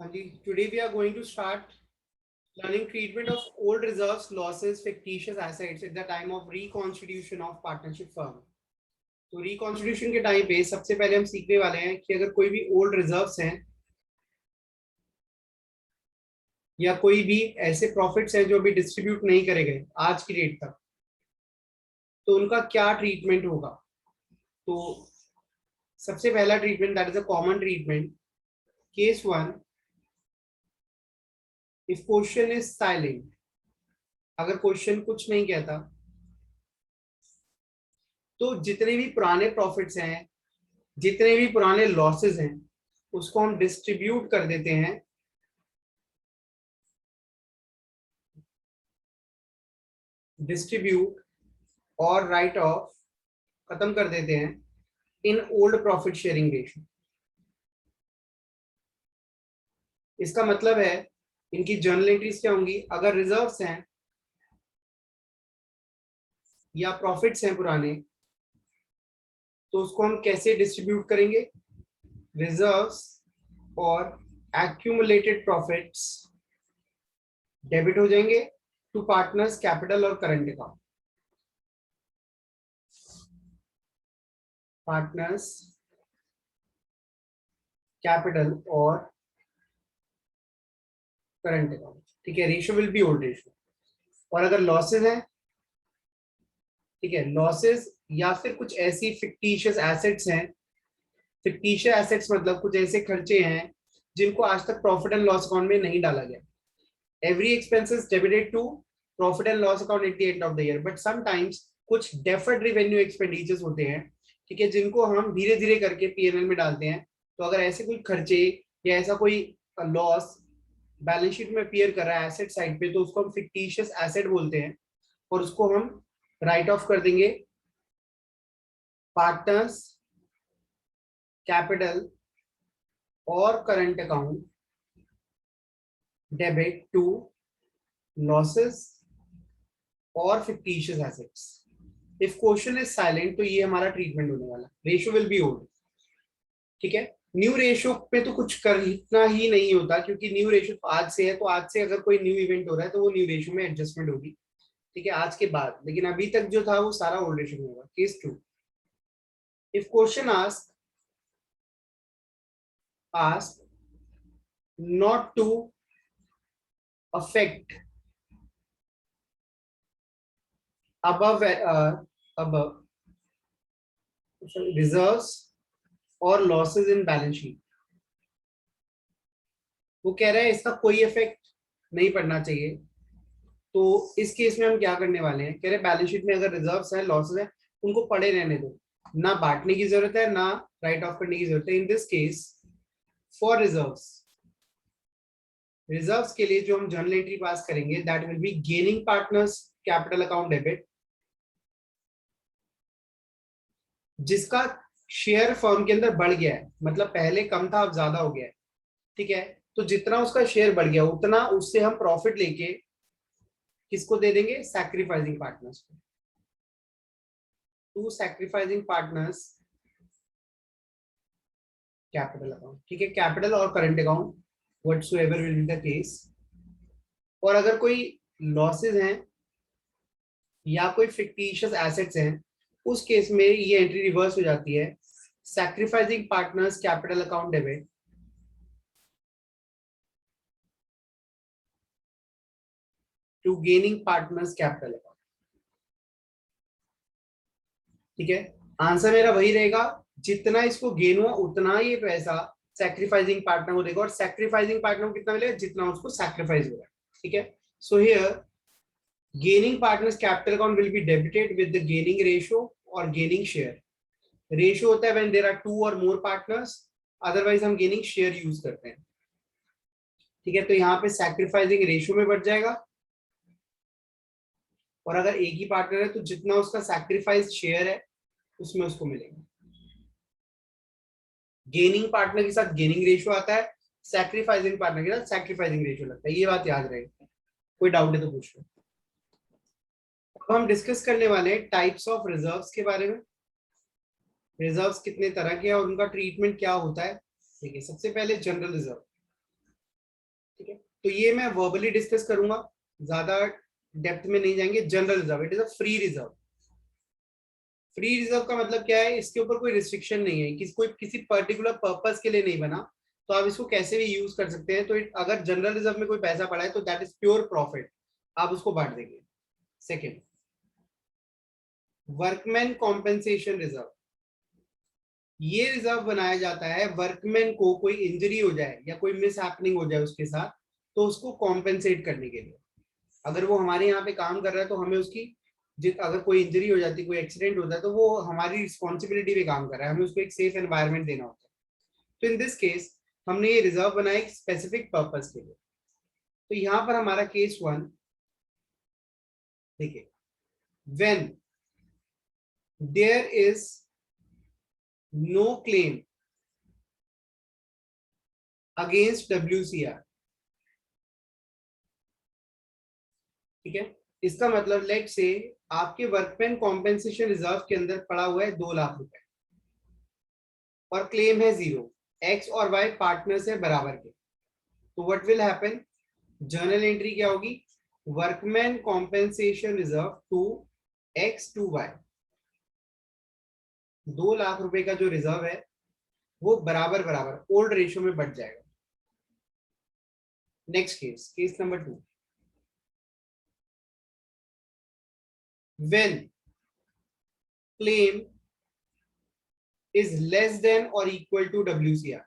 Anji, today we are going to start learning treatment of old reserves, losses, fictitious assets at the time of reconstitution of partnership firm. तो reconstitution के time पे सबसे पहले हम सीखने वाले हैं कि अगर कोई भी ओल्ड रिजर्व्स हैं या कोई भी ऐसे प्रॉफिट्स हैं जो अभी डिस्ट्रीब्यूट नहीं करे गए आज की डेट तक, तो उनका क्या ट्रीटमेंट होगा। तो सबसे पहला treatment, that is a common treatment, case 1, if question is silent, अगर क्वेश्चन कुछ नहीं कहता तो जितने भी पुराने प्रॉफिट्स हैं, जितने भी पुराने लॉसेस हैं, उसको हम डिस्ट्रीब्यूट कर देते हैं और राइट ऑफ खत्म कर देते हैं in old profit sharing ratio. इसका मतलब है इनकी जर्नल एंट्रीज क्या होंगी, अगर रिजर्व्स हैं या प्रॉफिट्स हैं पुराने, तो उसको हम कैसे डिस्ट्रीब्यूट करेंगे, रिजर्व्स और एक्यूमुलेटेड प्रॉफिट्स डेबिट हो जाएंगे टू पार्टनर्स कैपिटल और करंट अकाउंट। पार्टनर्स कैपिटल और करंट अकाउंट, ठीक है। Ratio will be old ratio. और अगर लॉसेज हैं, ठीक है, लॉसेज या फिर कुछ ऐसी फिक्टिशियस एसेट्स हैं, फिक्टिशियस एसेट्स मतलब कुछ ऐसे खर्चे हैं जिनको आज तक प्रॉफिट एंड लॉस अकाउंट में नहीं डाला गया। Every expenses debited to profit and loss account at the end of the year, but sometimes कुछ डेफर्ड रेवेन्यू एक्सपेंडिचर्स होते हैं, ठीक है, जिनको हम धीरे धीरे करके पीएनएल में डालते हैं। तो अगर ऐसे कोई खर्चे या ऐसा कोई लॉस बैलेंस शीट में अपीयर कर रहा है एसेट साइड पे, तो उसको हम फिक्टिशियस एसेट बोलते हैं और उसको हम राइट ऑफ कर देंगे पार्टनर्स कैपिटल और current account debit to losses और fictitious assets. If question is silent, तो ये हमारा ट्रीटमेंट होने वाला। रेशियो विल बी ओल्ड, ठीक है। न्यू रेशियो पे तो कुछ करना ही नहीं होता, क्योंकि न्यू रेशियो तो आज से है, तो आज से अगर कोई न्यू इवेंट हो रहा है तो वो न्यू रेशियो में एडजस्टमेंट होगी, ठीक है, आज के बाद। लेकिन अभी तक जो था वो सारा ओल्ड रेशियो में होगा। Case 2, if question ask not to affect above reserves और लॉसेस इन बैलेंस शीट, वो कह रहा है इसका कोई इफेक्ट नहीं पड़ना चाहिए। तो इस केस में हम क्या करने वाले हैं, कह रहे बैलेंस शीट में अगर रिजर्व्स हैं, लॉसेस हैं, उनको पड़े रहने दो, ना बांटने की जरूरत है, ना राइट ऑफ करने की जरूरत है। इन दिस केस फॉर रिजर्व्स के लिए जो हम जर्नल एंट्री पास करेंगे, that will B gaining partners capital account debit, जिसका शेयर फर्म के अंदर बढ़ गया है, मतलब पहले कम था अब ज्यादा हो गया है, ठीक है। तो जितना उसका शेयर बढ़ गया उतना उससे हम प्रॉफिट लेके किसको दे देंगे, सैक्रिफाइसिंग पार्टनर्स को, to sacrificing partners capital account, ठीक है, कैपिटल और current account whatsoever will be the case. और अगर कोई लॉसेस हैं या कोई फिक्टिशियस एसेट्स हैं, उस केस में ये एंट्री रिवर्स हो जाती है, sacrificing partners capital account debit to gaining partners capital account, ठीक है। आंसर मेरा वही रहेगा, जितना इसको गेन हुआ उतना ये पैसा सैक्रिफाइसिंग पार्टनर को देगा, और सैक्रिफाइसिंग पार्टनर को कितना मिलेगा, जितना उसको सैक्रिफाइस हो रहा है, ठीक है। So here gaining partners capital account will be debited with the gaining ratio or gaining share. Ratio होता है when there are two or more partners, otherwise हम gaining share यूज करते हैं, ठीक है। तो यहाँ पे सैक्रिफाइसिंग रेशियो में बढ़ जाएगा, और अगर एक ही पार्टनर है तो जितना उसका सैक्रिफाइस शेयर है उसमें उसको मिलेगा। गेनिंग पार्टनर के साथ गेनिंग रेशियो आता है, सैक्रिफाइसिंग पार्टनर के साथ सैक्रिफाइसिंग रेशियो लगता है। ये बात याद रहेगी, कोई डाउट है तो पूछ लो। अब हम डिस्कस करने वाले हैं टाइप्स ऑफ रिजर्व्स के बारे में। रिजर्व्स कितने तरह के हैं और उनका ट्रीटमेंट क्या होता है, ठीक है। सबसे पहले जनरल रिजर्व। ठीक है, तो ये मैं वर्बली डिस्कस करूंगा, ज्यादा डेप्थ में नहीं जाएंगे। General reserve, it is a free reserve. Free reserve का मतलब क्या है, इसके ऊपर कोई रिस्ट्रिक्शन नहीं है, कोई किसी पर्टिकुलर पर्पस के लिए नहीं बना, तो आप इसको कैसे भी यूज कर सकते हैं। तो अगर जनरल रिजर्व में कोई पैसा पड़ा है तो दैट इज प्योर प्रॉफिट, आप उसको बांट देंगे। Second, workman compensation reserve. ये रिजर्व बनाया जाता है वर्कमैन को कोई इंजरी हो जाए या कोई मिस हैपनिंग हो जाए उसके साथ, तो उसको कॉम्पेंसेट करने के लिए। अगर वो हमारे यहाँ पे काम कर रहा है तो हमें उसकी अगर कोई इंजरी हो जाती है, कोई एक्सीडेंट होता है, तो वो हमारी रिस्पॉन्सिबिलिटी पे काम कर रहा है, हमें उसको एक सेफ एनवायरनमेंट देना होता है। तो इन दिस केस हमने ये रिजर्व बनाया एक स्पेसिफिक पर्पस के लिए। तो यहाँ पर हमारा केस 1 देखिए, when there is no claim against WCR। ठीक है, इसका मतलब लेट से आपके वर्कमैन कॉम्पेंसेशन रिजर्व के अंदर पड़ा हुआ है 2 लाख रुपए और क्लेम है 0, एक्स और वाई पार्टनर्स है बराबर के। तो what will happen, journal entry क्या होगी, workman compensation reserve to X to Y. 2 lakh रुपए का जो रिजर्व है वो बराबर बराबर ओल्ड रेशियो में बढ़ जाएगा। Next case, case number 2, when claim is less than or equal to WCR।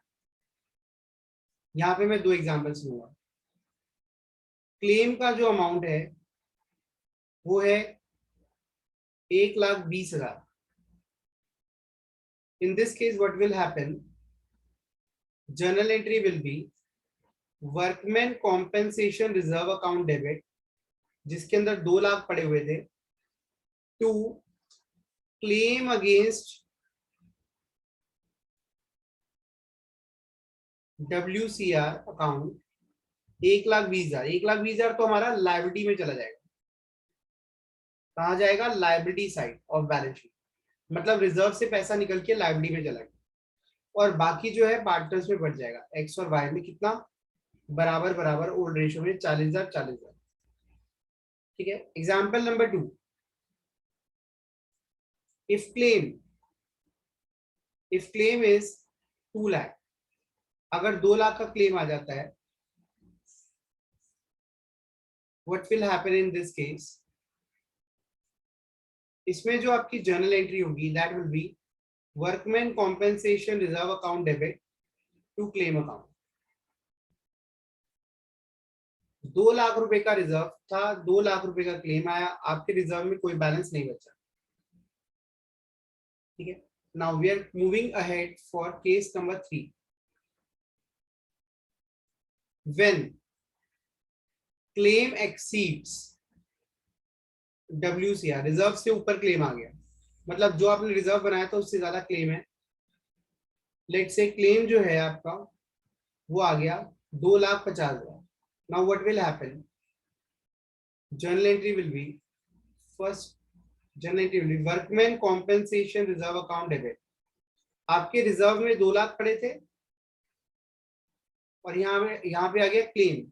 यहां पे मैं 2 एग्जांपल्स लूंगा। क्लेम का जो अमाउंट है वो है 1,20,000। in this case what will happen, journal entry will be workman compensation reserve account debit, जिसके अंदर 2 लाख पड़े हुए थे, to claim against WCR account 1,20,000। 1,20,000 तो हमारा लायबिलिटी में चला जाएगा। कहा जाएगा, liability side of balance sheet, मतलब रिजर्व से पैसा निकल के लायबिलिटी में चला गया, और बाकी जो है पार्टनर्स में बढ़ जाएगा, एक्स और वाई में कितना, बराबर बराबर ओल्ड रेशियो में 40,000 40,000। ठीक है, example number 2, if claim is 2 lakh. अगर 2 लाख का क्लेम आ जाता है, what will happen in this case, इसमें जो आपकी जर्नल एंट्री होगी that will be workman compensation reserve account debit to claim account. 2 lakh रुपए का रिजर्व था, 2 लाख रुपए का क्लेम आया, आपके रिजर्व में कोई बैलेंस नहीं बचा। ठीक है, now we are moving ahead for case number 3, when claim exceeds WCR। Reserve से ऊपर क्लेम आ गया, मतलब जो आपने रिजर्व बनाया था उससे ज्यादा क्लेम है। लेट से क्लेम जो है आपका वो आ गया 2,50,000। Now what will happen, journal entry will be, first journal entry will be workman compensation reserve account debit। आपके रिजर्व में 2 लाख पड़े थे और यहाँ पे आ गया क्लेम,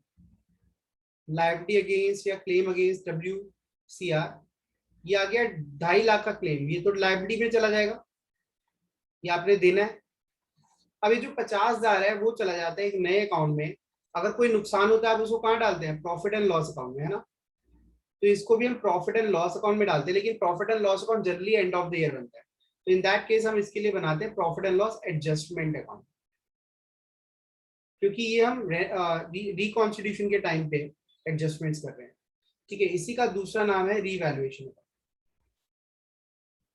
लायबिलिटी अगेंस्ट या क्लेम अगेंस्ट WCR, ये आ गया 2.5 लाख का क्लेम, ये तो लायबिलिटी में चला जाएगा, ये आपने देना है। अभी जो 50,000 है वो चला जाता है एक नए अकाउंट में। अगर कोई नुकसान होता है आप उसको कहाँ डालते हैं, प्रॉफिट एंड लॉस अकाउंट में, है ना। तो इसको भी हम प्रॉफिट एंड लॉस अकाउंट में डालते हैं, लेकिन profit and loss account generally and of the year बनता है। तो इन दैट केस हम इसके लिए बनाते हैं profit and loss adjustment account, क्योंकि ये हम रिकॉन्स्टिट्यूशन के टाइम पे एडजस्टमेंट्स कर रहे हैं। ठीक है, इसी का दूसरा नाम है रीवैल्यूएशन अकाउंट।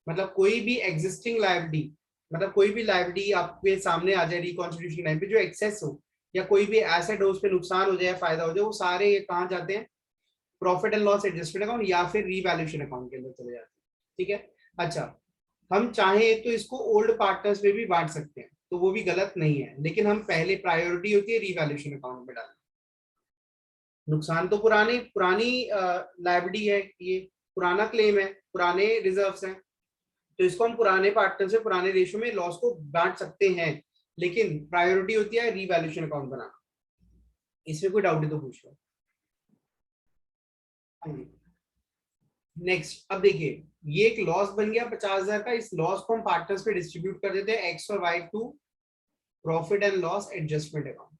मतलब कोई भी एग्जिस्टिंग लायबिलिटी, मतलब कोई भी लायबिलिटी आपके सामने आ जाए रिकॉन्स्टिट्यूशन टाइम पे जो एक्सेस हो, या कोई भी एसेट हो उस पे नुकसान हो जाए फायदा हो जाए, वो सारे कहाँ जाते हैं, profit and loss adjustment account या फिर रीवैल्यूएशन अकाउंट के अंदर चले जाते हैं। ठीक है, अच्छा, हम चाहे तो इसको ओल्ड पार्टनर्स में भी बांट सकते हैं, तो वो भी गलत नहीं है, लेकिन हम पहले प्रायोरिटी होती है रीवैल्यूएशन अकाउंट में डालना। नुकसान तो पुरानी लायबिलिटी है, ये पुराना क्लेम है, पुराने रिजर्व्स हैं, तो इसको हम पुराने पार्टनर से पुराने रेशियो में लॉस को बांट सकते हैं, लेकिन प्रायोरिटी होती है रीवैल्यूएशन अकाउंट बनाना। इसमें कोई डाउट है तो पूछ लो। नेक्स्ट, अब देखिए ये एक लॉस बन गया 50,000 का। इस लॉस को हम पार्टनर्स पे डिस्ट्रीब्यूट कर देते हैं, एक्स और Y to profit and loss adjustment account.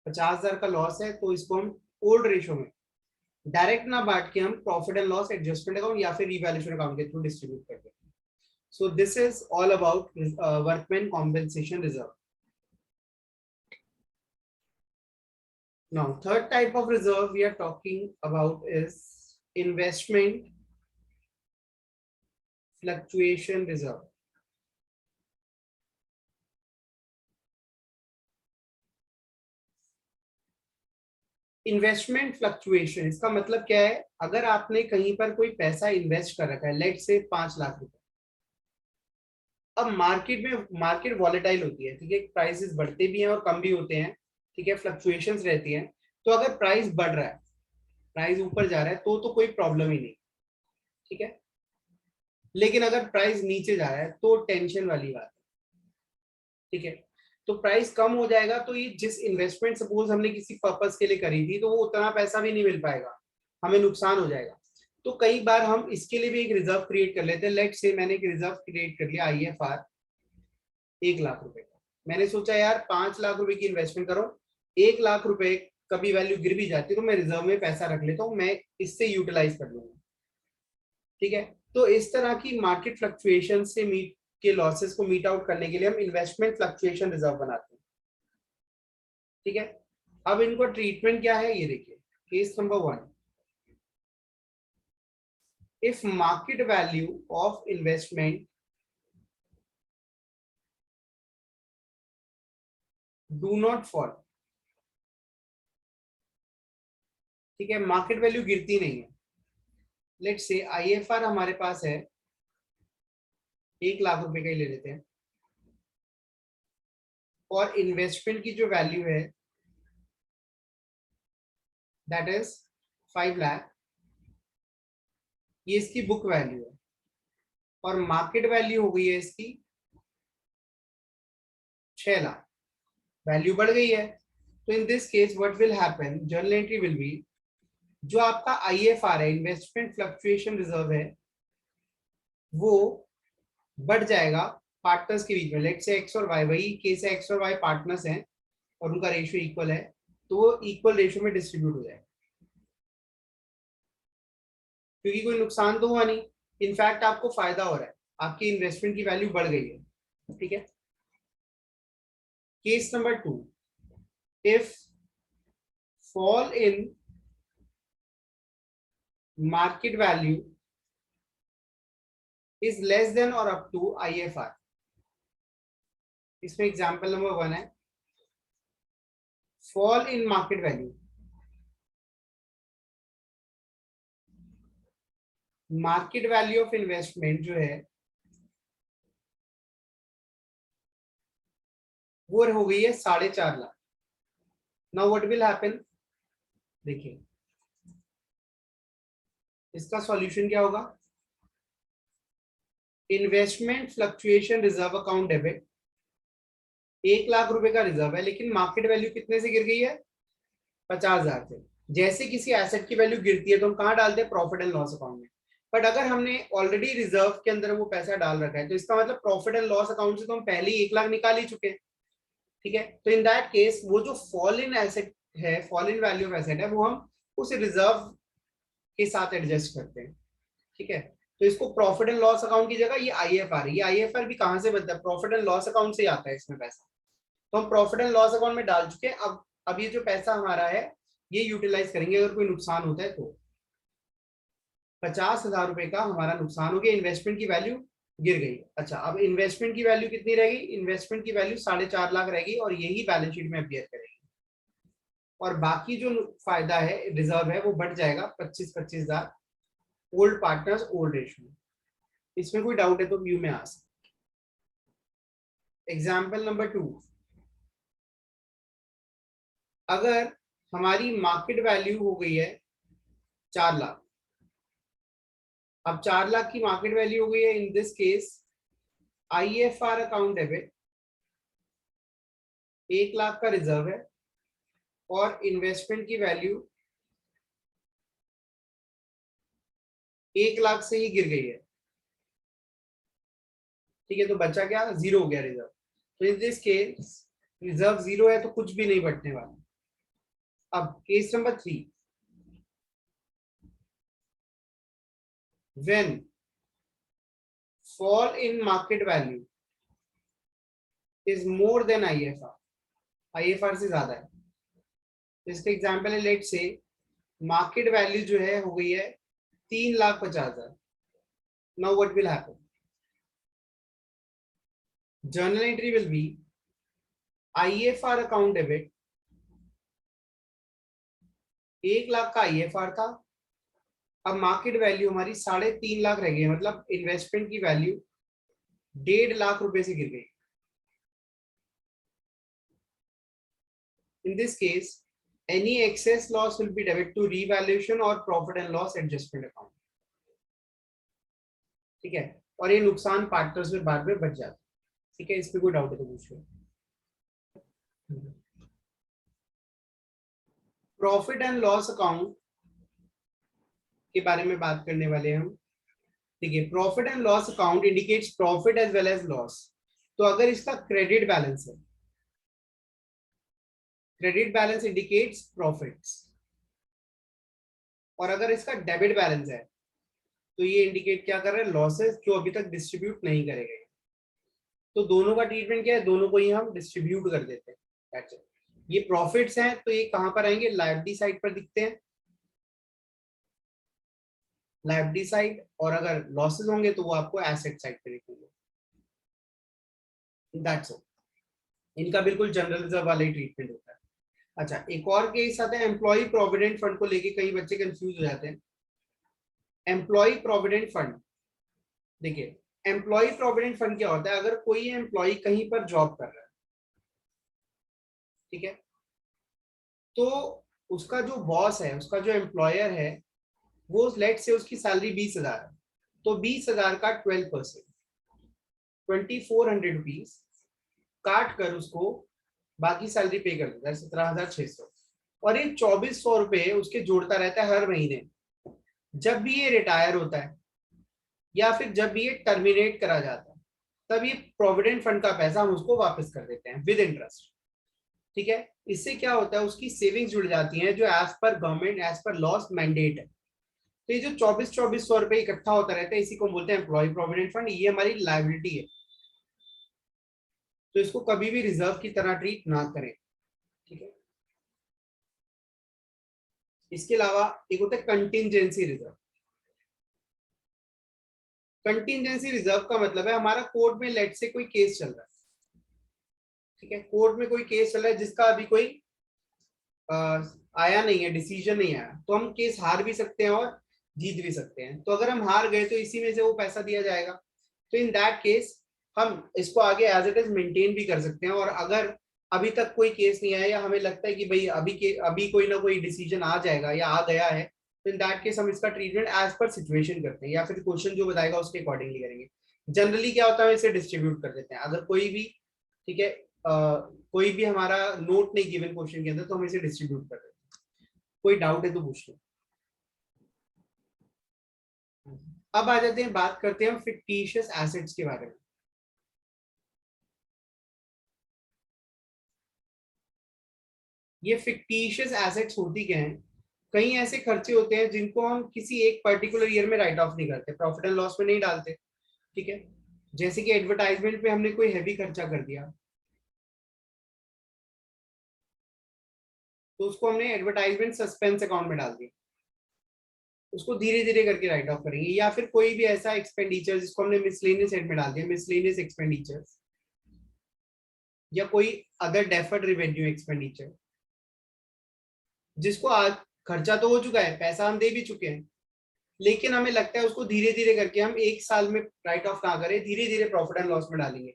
50,000 का लॉस है तो इसको हम ओल्ड रेशो में डायरेक्ट ना बांट के हम profit and loss adjustment account या फिर रिवैल्यूएशन अकाउंट के थ्रू डिस्ट्रीब्यूट कर देते हैं। So this is all about workman compensation reserve. Now, third type of reserve we are talking about is investment fluctuation reserve. Investment fluctuation, इसका मतलब क्या है? अगर आपने कहीं पर कोई पैसा इन्वेस्ट कर रखा है, लेट से 5 लाख रुपए, अब मार्केट वॉलेटाइल होती है, ठीक है, प्राइसेस बढ़ते भी हैं और कम भी होते हैं, ठीक है, फ्लक्चुएशंस रहती हैं। तो अगर प्राइस बढ़ रहा है, प्राइस ऊपर जा रहा है तो कोई प्रॉब्लम ही नहीं, ठीक है। लेकिन अगर प्राइस नीचे जा रहा है तो टेंशन वाली बात है, ठीक है। तो प्राइस कम हो जाएगा तो ये जिस इन्वेस्टमेंट सपोज हमने किसी पर्पस के लिए करी थी तो वो उतना पैसा भी नहीं मिल पाएगा, हमें नुकसान हो जाएगा। तो कई बार हम इसके लिए भी एक रिजर्व क्रिएट कर लेते हैं। लेट से मैंने एक रिजर्व क्रिएट कर लिया IFR 1 लाख रुपए का। मैंने सोचा यार 5 लाख रुपए की इन्वेस्टमेंट करो, 1 लाख रुपए कभी वैल्यू गिर भी जाती है तो मैं रिजर्व में पैसा रख लेता हूँ, मैं इससे यूटिलाइज कर लूंगा, ठीक है। तो इस तरह की मार्केट फ्लक्चुएशन से मीट के लॉसेस को मीट आउट करने के लिए हम इन्वेस्टमेंट फ्लक्चुएशन रिजर्व बनाते हैं, ठीक है। अब इनको ट्रीटमेंट क्या है ये देखिए। Case number 1, if market value of investment do not fall, ठीक है, मार्केट वैल्यू गिरती नहीं है। लेट्स से IFR हमारे पास है 1 लाख रुपए का ही ले लेते हैं, और इन्वेस्टमेंट की जो वैल्यू है दैट इज 5 लाख, ये इसकी बुक वैल्यू है, और मार्केट वैल्यू हो गई है इसकी 6 लाख, वैल्यू बढ़ गई है। तो इन this case what will happen, journal entry will be, जो आपका IFR है, इन्वेस्टमेंट फ्लक्चुएशन रिजर्व है, वो बढ़ जाएगा पार्टनर्स के बीच में। लेट्स से एक्स और वाई, वही केस है, एक्स और वाई पार्टनर्स हैं और उनका रेशियो इक्वल है, तो वो इक्वल रेशियो में डिस्ट्रीब्यूट हो जाएगा, क्योंकि कोई नुकसान तो हुआ नहीं, इनफैक्ट आपको फायदा हो रहा है, आपकी इन्वेस्टमेंट की वैल्यू बढ़ गई है, ठीक है। Case number 2, if fall in market value is less than और अप टू IFR। इसमें एग्जांपल नंबर 1 है, fall in market value, market value of investment जो है वो हो गई है 4.5 lakh. Now what will happen, देखिए इसका सॉल्यूशन क्या होगा, investment fluctuation reserve account debit, 1 lakh रुपए का रिजर्व है, लेकिन मार्केट वैल्यू कितने से गिर गई है, 50,000 से। जैसे किसी एसेट की वैल्यू गिरती है तो हम कहाँ डालते हैं, प्रॉफिट एंड लॉस अकाउंट में। बट अगर हमने ऑलरेडी रिजर्व के अंदर वो पैसा डाल रखा है तो इसका मतलब प्रॉफिट एंड लॉस अकाउंट से तो हम पहले ही 1 लाख निकाल ही चुके हैं, ठीक है। तो इन दैट केस वो जो फॉल इन एसेट है, fall in value of asset है, वो हम उस रिजर्व के साथ एडजस्ट करते हैं, ठीक है। तो इसको प्रॉफिट एंड लॉस अकाउंट की जगह ये IFR, ये IFR भी कहां से बनता है, प्रॉफिट एंड लॉस अकाउंट से ही आता है इसमें पैसा। तो हम प्रॉफिट एंड लॉस अकाउंट में डाल चुके हैं। अब ये जो पैसा हमारा है ये यूटिलाइज करेंगे अगर कोई नुकसान होता है तो। 50,000 रुपए का हमारा नुकसान हो गया, इन्वेस्टमेंट की वैल्यू गिर गई। अच्छा, अब इन्वेस्टमेंट की वैल्यू कितनी रहेगी, इन्वेस्टमेंट की वैल्यू 4.5 लाख रहेगी और यही बैलेंस शीट में अपीयर करेगी, और बाकी जो फायदा है, रिजर्व है, वो बढ़ जाएगा 25,000 ओल्ड पार्टनर्स ओल्ड रेशियो। इसमें कोई डाउट है तो व्यू में आ सकते। एग्जाम्पल नंबर 2, अगर हमारी मार्केट वैल्यू हो गई है 4 लाख, अब 4 लाख की मार्केट वैल्यू हो गई है, इन this case IFR account debit 1 lakh का रिजर्व है और इन्वेस्टमेंट की वैल्यू 1 लाख से ही गिर गई है, ठीक है, तो बचा क्या, 0 हो गया रिजर्व। तो इन दिस केस रिजर्व 0 है तो कुछ भी नहीं बचने वाला। अब case number 3, when fall in market value is more than IFR, IFR से ज्यादा है। इसका एग्जांपल है, लेट से मार्केट वैल्यू जो है हो गई है 3,50,000। Now what will happen, journal entry will be IFR account debit, 1 lakh का IFR था, अब मार्केट वैल्यू हमारी 3.5 लाख रह गई, मतलब इन्वेस्टमेंट की वैल्यू 1.5 लाख रुपए से गिर गई। In this case, any excess loss will be debited to revaluation or profit and loss adjustment account, ठीक है, और ये नुकसान पार्टनर्स में बाद में बच जाता है, ठीक है। इस पे कोई डाउट है तो पूछो। प्रॉफिट एंड लॉस अकाउंट के बारे में बात करने वाले हैं हम, ठीक है। Profit and loss account indicates profit as well as loss. तो अगर इसका क्रेडिट बैलेंस है, क्रेडिट बैलेंस इंडिकेट्स प्रॉफिट्स, और अगर इसका डेबिट बैलेंस है तो ये इंडिकेट क्या कर रहे हैं, लॉसेस जो अभी तक डिस्ट्रीब्यूट नहीं करे गए। तो दोनों का ट्रीटमेंट क्या है, दोनों को ही हम डिस्ट्रीब्यूट कर देते हैं। That's it. ये प्रॉफिट्स हैं तो ये कहां पर आएंगे, लायबिलिटी साइड पर दिखते हैं, लायबिलिटी साइड, और अगर लॉसेस होंगे तो वो आपको एसेट साइड पे दिखेंगे। दैट्स इट, इनका बिल्कुल जनरल रिजर्व वाला ही ट्रीटमेंट होता है। अच्छा, एक और केस आता है एम्प्लॉय प्रोविडेंट फंड को लेके, कई बच्चे कंफ्यूज हो जाते हैं। एम्प्लॉय प्रोविडेंट फंड, देखिए एम्प्लॉय प्रोविडेंट फंड क्या होता है, अगर कोई एम्प्लॉय कहीं पर जॉब कर रहा है, ठीक है, तो उसका जो बॉस है, उसका जो एम्प्लॉयर है, वो लेट से उसकी सैलरी 20,000 है, तो 20,000 का 12%, 2,400 रुपीज काट कर उसको बाकी सैलरी पे कर देता है, 17,600, और ये 2,400 रुपए उसके जोड़ता रहता है हर महीने। जब भी ये रिटायर होता है या फिर जब भी ये टर्मिनेट करा जाता है, तब ये प्रोविडेंट फंड का पैसा हम उसको वापस कर देते हैं विद इंटरेस्ट, ठीक है। इससे क्या होता है, उसकी सेविंग्स जुड़ जाती हैं जो as per government, as per law's mandate है। तो ये जो 24,000 रुपए इकट्ठा होता रहता है, इसी को बोलते हैं एम्प्लॉय प्रोविडेंट फंड, ये हमारी लायबिलिटी है, तो इसको कभी भी रिजर्व की तरह ट्रीट ना करें, ठीक है। इसके अलावा एक होता है कंटिंजेंसी रिजर्व। कंटिंजेंसी रिजर्व का मतलब है हमारा कोर्ट में लेट से कोई केस चल रहा है, ठीक है, कोर्ट में कोई केस चल रहा है जिसका अभी कोई आया नहीं है, डिसीजन नहीं आया, तो हम केस हार भी सकते हैं और जीत भी सकते हैं। तो अगर हम हार गए तो इसी में से वो पैसा दिया जाएगा, तो इन दैट केस हम इसको आगे एज इट इज मेंटेन भी कर सकते हैं। और अगर अभी तक कोई केस नहीं आया या हमें लगता है कि भाई अभी कोई ना कोई डिसीजन आ जाएगा या आ गया है, तो इन दैट केस हम इसका ट्रीटमेंट एज पर सिचुएशन करते हैं, या फिर क्वेश्चन जो बताएगा उसके अकॉर्डिंगली करेंगे। जनरली क्या होता है, इसे डिस्ट्रीब्यूट कर देते हैं, अगर कोई भी, ठीक है, कोई भी हमारा नोट नहीं गिवन क्वेश्चन के अंदर तो हम इसे डिस्ट्रीब्यूट कर देते हैं। कोई डाउट है तो पूछ लो। अब आ जाते हैं, बात करते हैं फिक्टिशियस एसेट्स के बारे में। ये फिक्टिशियस एसेट्स होती क्या हैं, कई ऐसे खर्चे होते हैं जिनको हम किसी एक पर्टिकुलर ईयर में राइट ऑफ नहीं करते, प्रॉफिट एंड लॉस में नहीं डालते, ठीक है। जैसे कि एडवर्टाइजमेंट पे हमने कोई हैवी खर्चा कर दिया, तो उसको हमने एडवर्टाइजमेंट सस्पेंस अकाउंट में डाल दिया, उसको धीरे धीरे करके राइट ऑफ करेंगे। या फिर कोई भी ऐसा एक्सपेंडिचर जिसको हमने मिसलेनियस हेड में डाल दिया, मिसलेनियस एक्सपेंडिचर, या कोई अदर डेफर्ड रेवेन्यू एक्सपेंडिचर, जिसको आज खर्चा तो हो चुका है, पैसा हम दे भी चुके हैं, लेकिन हमें लगता है उसको धीरे धीरे करके हम एक साल में राइट ऑफ ना करें, धीरे धीरे प्रॉफिट एंड लॉस में डालेंगे।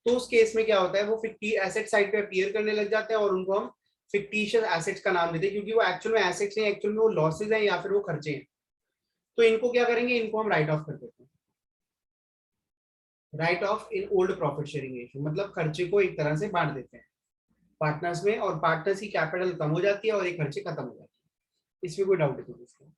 तो उस केस में क्या होता है, वो एसेट साइड पे अपीयर करने लग जाते हैं और उनको हम फिक्टिशियस एसेट्स का नाम देते हैं, क्योंकि वो एक्चुअल में एसेट्स नहीं, एक्चुअल में वो लॉसेज हैं या फिर वो खर्चे हैं। तो इनको क्या करेंगे, इनको हम राइट ऑफ कर देते हैं, right of in old profit sharing ratio, मतलब खर्चे को एक तरह से बांट देते हैं। पार्टनर्स में, और पार्टनर्स की कैपिटल कम हो जाती है और ये खर्चे खत्म हो जाते हैं। इसमें कोई डाउट नहीं है।